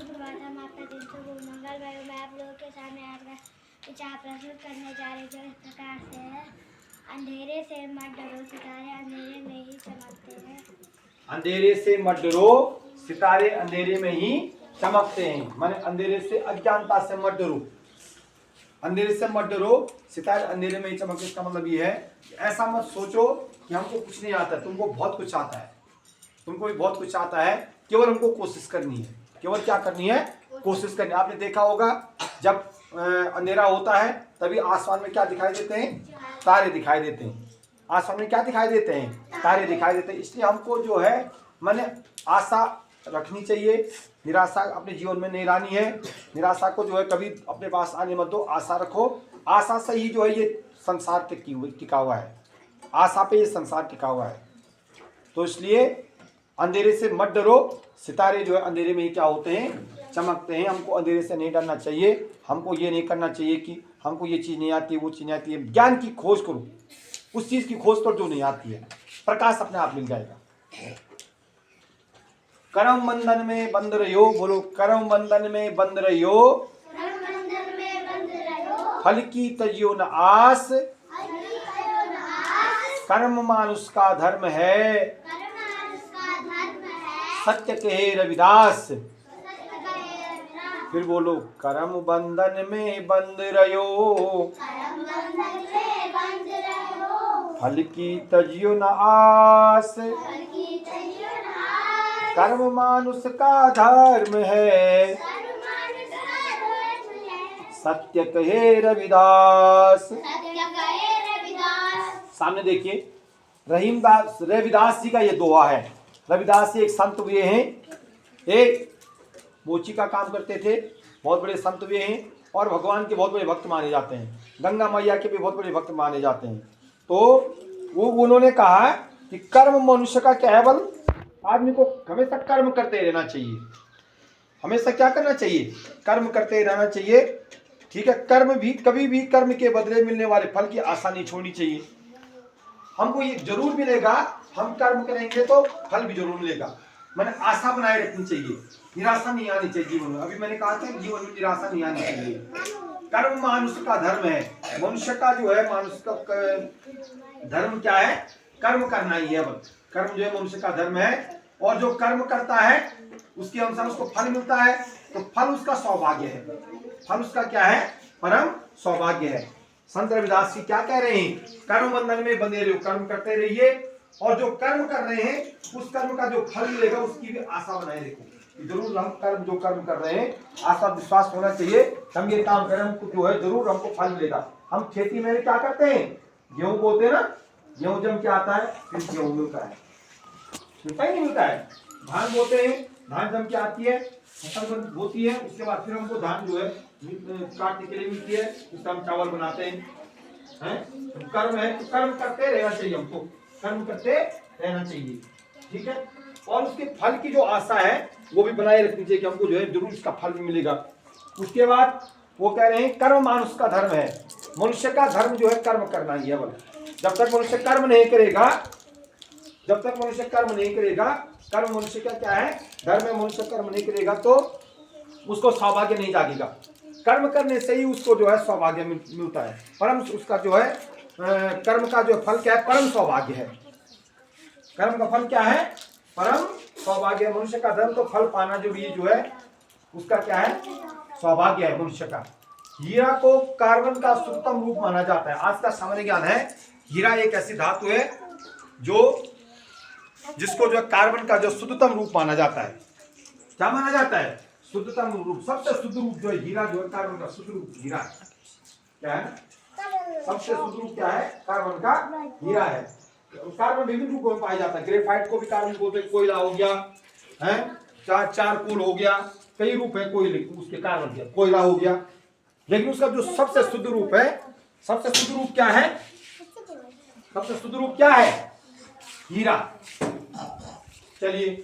सुप्रभात। हम आपका दिन शुभ हो। मंगल भाई मैं आप लोगों के सामने आपका विचार प्रस्तुत करने जा रही जो इस प्रकार से है। अंधेरे से मत डरो, सितारे अंधेरे में ही चमकते हैं। अंधेरे से मत डरो, सितारे अंधेरे में ही चमकते हैं। माने अंधेरे से, अज्ञानता से मत डरो। अंधेरे से मत डरो, सितारे अंधेरे में ही चमकते। इसका मतलब ये है कि ऐसा मत सोचो कि हमको कुछ नहीं आता। तुमको बहुत कुछ आता है, तुमको भी बहुत कुछ आता है। केवल हमको कोशिश करनी है। केवल क्या करनी है? कोशिश करनी है। आपने देखा होगा जब अंधेरा होता है तभी आसमान में क्या दिखाई देते हैं? तारे दिखाई देते हैं। आसमान में क्या दिखाई देते हैं? तारे दिखाई देते हैं। इसलिए हमको जो है माने आशा रखनी चाहिए। निराशा अपने जीवन में नहीं लानी है। निराशा को जो है कभी अपने पास आने मत दो। आशा रखो। आशा से ही जो है ये संसार टिका हुआ है। आशा पे ये संसार टिका हुआ है। तो इसलिए अंधेरे से मत डरो, सितारे जो है अंधेरे में ही क्या होते हैं? चमकते हैं। हमको अंधेरे से नहीं डरना चाहिए। हमको ये नहीं करना चाहिए कि हमको ये चीज़ नहीं आती, वो चीज़ नहीं आती है। ज्ञान की खोज करो, उस चीज़ की खोज करो जो नहीं आती है। प्रकाश अपने आप मिल जाएगा। कर्म बंधन में बंद रहियो, बोलो कर्म बंधन में बंद रहियो, फल की तजियो न आस, कर्म मानुष का धर्म है, सत्य कहे रविदास। फिर बोलो कर्म बंधन में बंद रहियो, फल की तजियो न आस, कर्म मानुष का धर्म है, सत्य कहे रविदास। सामने देखिए रविदास जी का ये दोहा है। रविदास जी एक संत हुए हैं, एक मोची का काम करते थे, बहुत बड़े संत हुए हैं और भगवान के बहुत बड़े भक्त माने जाते हैं। गंगा मैया के भी बहुत बड़े भक्त माने जाते हैं। तो वो उन्होंने कहा कि कर्म मनुष्य का क्या है? बल आदमी को हमेशा कर्म करते रहना चाहिए। हमेशा क्या करना चाहिए? कर्म करते रहना चाहिए। ठीक है, कर्म भी कभी भी कर्म के बदले मिलने वाले फल की आशा नहीं छोड़नी चाहिए। हमको ये जरूर मिलेगा, हम कर्म करेंगे तो फल भी जरूर मिलेगा। मैंने आशा बनाए रखनी चाहिए, निराशा नहीं आनी चाहिए जीवन में। अभी मैंने कहा था जीवन में निराशा नहीं आनी चाहिए। कर्म मनुष्य का धर्म है। मनुष्य का जो है, मनुष्य का धर्म क्या है? कर्म करना ही है। कर्म जो है मनुष्य का धर्म है। और जो कर्म करता है उसके अनुसार उसको फल मिलता है। तो फल उसका सौभाग्य है। फल उसका क्या है? परम सौभाग्य है। संत रविदास जी क्या कह रहे हैं? कर्म बंधन में बंधे रहो, कर्म करते रहिए और जो कर्म कर रहे हैं उस कर्म का जो फल मिलेगा उसकी भी आशा बनाए रखो। जरूर हम जो कर्म कर रहे हैं आशा विश्वास होना चाहिए। हम ये काम करें हमको जो है जरूर हमको फल मिलेगा। हम खेती में क्या करते हैं? गेहूं बोते हैं ना, गेहूं जम क्या आता है? फिर गेहूं मिलता है, मिलता ही नहीं मिलता है। धान बोते हैं, धान जम के आती है, फसल होती है, उसके बाद फिर हमको धान जो है काटने के लिए मिलती है, उसका हम चावल बनाते हैं। तो कर्म है, तो कर्म करते रहना चाहिए। हमको कर्म करते रहना चाहिए। ठीक है, और उसके फल की जो आशा है वो भी बनाए रखनी चाहिए कि हमको जो है जरूर इसका फल भी मिलेगा। उसके बाद वो कह रहे हैं कर्म मानुष का धर्म है। मनुष्य का धर्म जो है कर्म करना ही है। जब तक मनुष्य कर्म नहीं करेगा, जब तक मनुष्य कर्म नहीं करेगा, कर्म मनुष्य का क्या है? धर्म है। मनुष्य कर्म नहीं करेगा तो उसको सौभाग्य नहीं जागेगा। कर्म करने से ही उसको जो है सौभाग्य मिलता है। परम उसका जो है कर्म का जो फल क्या है? परम सौभाग्य है। कर्म का फल क्या है? परम सौभाग्य। मनुष्य का धर्म तो फल पाना जो भी जो है उसका क्या है? सौभाग्य है मनुष्य का। हीरा को कार्बन का शुद्धतम रूप माना जाता है। आज का सामान्य ज्ञान है हीरा एक ऐसी धातु है जिसको जो कार्बन का जो शुद्धतम रूप माना जाता है। क्या माना जाता है? शुद्धतम रूप। सबसे शुद्ध रूप जो है हीरा जो है कार्बन का शुद्ध रूप हीरा क्या है? सबसे शुद्ध रूप क्या है? कार्बन का हीरा है। कार्बन विभिन्न रूपों में पाया जाता है। ग्रेफाइट को भी कार्बन बोलते हैं। कोयला हो गया है, चारकोल हो गया, कई रूप है कोयले उसके कार्बन के। कोयला हो गया, लेकिन उसका जो सबसे शुद्ध रूप है, सबसे शुद्ध रूप क्या है? सबसे शुद्ध रूप क्या है? हीरा। चलिए